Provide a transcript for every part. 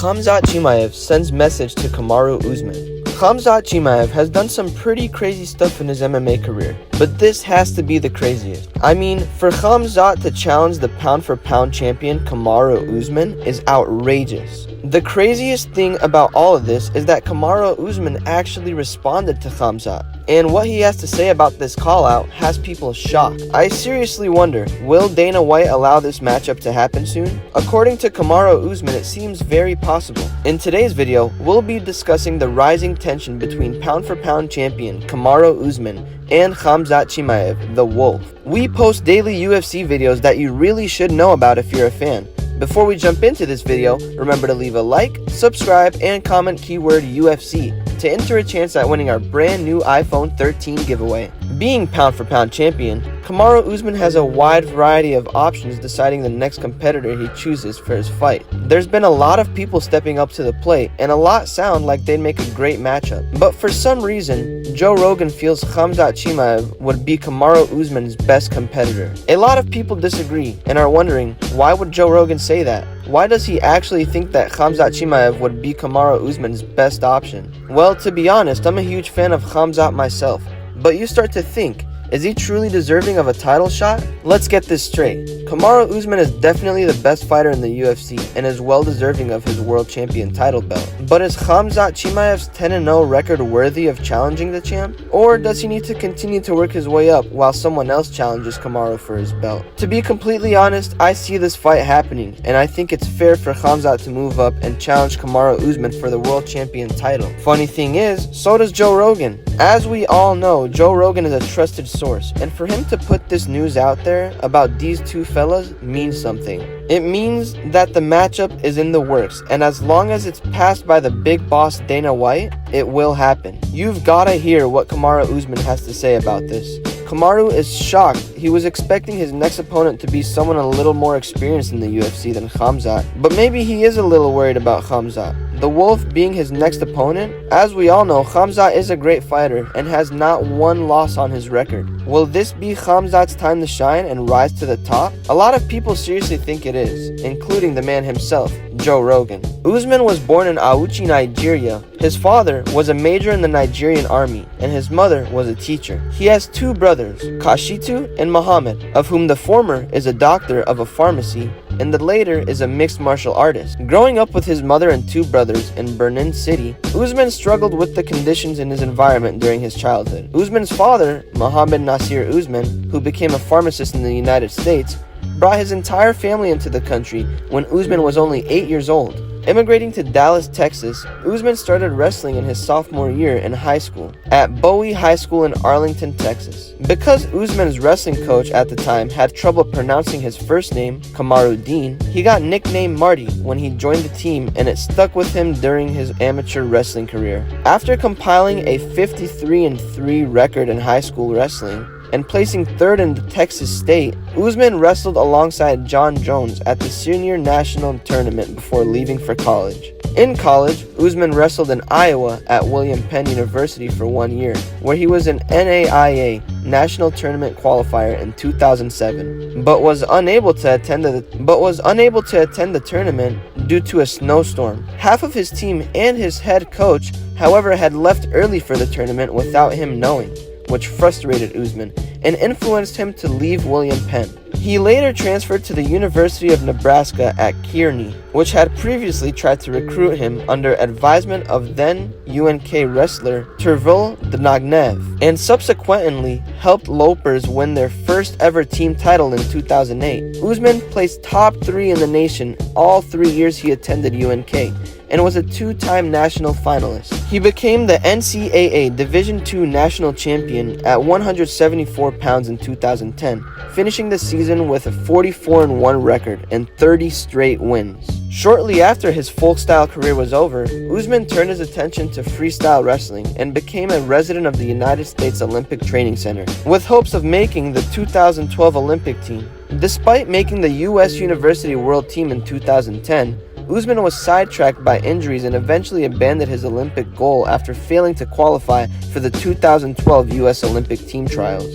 Khamzat Chimaev sends message to Kamaru Usman. Khamzat Chimaev has done some pretty crazy stuff in his MMA career, but this has to be the craziest. I mean, for Khamzat to challenge the pound-for-pound champion Kamaru Usman is outrageous. The craziest thing about all of this is that Kamaru Usman actually responded to Khamzat, and what he has to say about this call-out has people shocked. I seriously wonder, will Dana White allow this matchup to happen soon? According to Kamaru Usman, it seems very possible. In today's video, we'll be discussing the rising tension between pound-for-pound champion Kamaru Usman and Khamzat Chimaev, the Wolf. We post daily UFC videos that you really should know about if you're a fan. Before we jump into this video, remember to leave a like, subscribe, and comment keyword UFC to enter a chance at winning our brand new iPhone 13 giveaway. Being pound-for-pound champion, Kamaru Usman has a wide variety of options deciding the next competitor he chooses for his fight. There's been a lot of people stepping up to the plate, and a lot sound like they'd make a great matchup. But for some reason, Joe Rogan feels Khamzat Chimaev would be Kamaru Usman's best competitor. A lot of people disagree and are wondering, why would Joe Rogan say that? Why does he actually think that Khamzat Chimaev would be Kamaru Usman's best option? Well, to be honest, I'm a huge fan of Khamzat myself. But you start to think, is he truly deserving of a title shot? Let's get this straight. Kamaru Usman is definitely the best fighter in the UFC and is well deserving of his world champion title belt. But is Khamzat Chimaev's 10-0 record worthy of challenging the champ? Or does he need to continue to work his way up while someone else challenges Kamaru for his belt? To be completely honest, I see this fight happening, and I think it's fair for Khamzat to move up and challenge Kamaru Usman for the world champion title. Funny thing is, so does Joe Rogan. As we all know, Joe Rogan is a trusted source, and for him to put this news out there about these two fellas means something. It means that the matchup is in the works, and as long as it's passed by the big boss Dana White, it will happen. You've gotta hear what Kamaru Usman has to say about this. Kamaru is shocked. He was expecting his next opponent to be someone a little more experienced in the UFC than Khamzat, but maybe he is a little worried about Khamzat. The Wolf being his next opponent? As we all know, Khamzat is a great fighter and has not one loss on his record. Will this be Khamzat's time to shine and rise to the top? A lot of people seriously think it is, including the man himself, Joe Rogan. Usman was born in Auchi, Nigeria. His father was a major in the Nigerian army, and his mother was a teacher. He has two brothers, Kashitu and Muhammad, of whom the former is a doctor of a pharmacy, and the later is a mixed martial artist. Growing up with his mother and two brothers in Benin City, Usman struggled with the conditions in his environment during his childhood. Usman's father, Muhammad Nasir Usman, who became a pharmacist in the United States, brought his entire family into the country when Usman was only 8 years old. Immigrating to Dallas, Texas, Usman started wrestling in his sophomore year in high school at Bowie High School in Arlington, Texas. Because Usman's wrestling coach at the time had trouble pronouncing his first name, Kamaruddin, he got nicknamed Marty when he joined the team, and it stuck with him during his amateur wrestling career. After compiling a 53-3 record in high school wrestling, and placing third in the Texas State, Usman wrestled alongside John Jones at the senior national tournament before leaving for college. In college, Usman wrestled in Iowa at William Penn University for 1 year, where he was an NAIA national tournament qualifier in 2007, but was unable to attend the tournament due to a snowstorm. Half of his team and his head coach, however, had left early for the tournament without him knowing, which frustrated Usman and influenced him to leave William Penn. He later transferred to the University of Nebraska at Kearney, which had previously tried to recruit him under advisement of then UNK wrestler Tervel Dnagnev, and subsequently helped Lopers win their first ever team title in 2008. Usman placed top 3 in the nation all 3 years he attended UNK, and was a 2-time national finalist. He became the NCAA Division II national champion at 174 pounds in 2010, finishing the season with a 44-1 record and 30 straight wins. Shortly after his folk-style career was over, Usman turned his attention to freestyle wrestling and became a resident of the United States Olympic Training Center, with hopes of making the 2012 Olympic team. Despite making the U.S. University World Team in 2010, Usman was sidetracked by injuries and eventually abandoned his Olympic goal after failing to qualify for the 2012 U.S. Olympic team trials.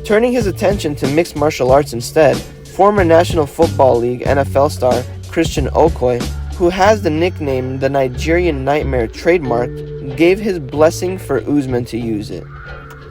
Turning his attention to mixed martial arts instead, former National Football League NFL star Christian Okoye, who has the nickname the Nigerian Nightmare trademarked, gave his blessing for Usman to use it.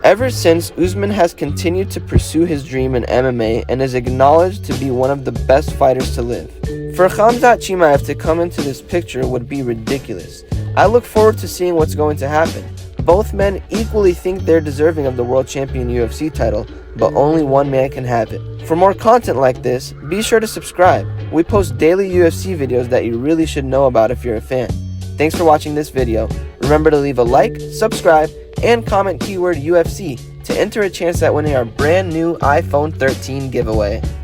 Ever since, Usman has continued to pursue his dream in MMA and is acknowledged to be one of the best fighters to live. For Khamzat Chimaev to come into this picture would be ridiculous. I look forward to seeing what's going to happen. Both men equally think they're deserving of the world champion UFC title, but only one man can have it. For more content like this, be sure to subscribe. We post daily UFC videos that you really should know about if you're a fan. Thanks for watching this video. Remember to leave a like, subscribe, and comment keyword UFC to enter a chance at winning our brand new iPhone 13 giveaway.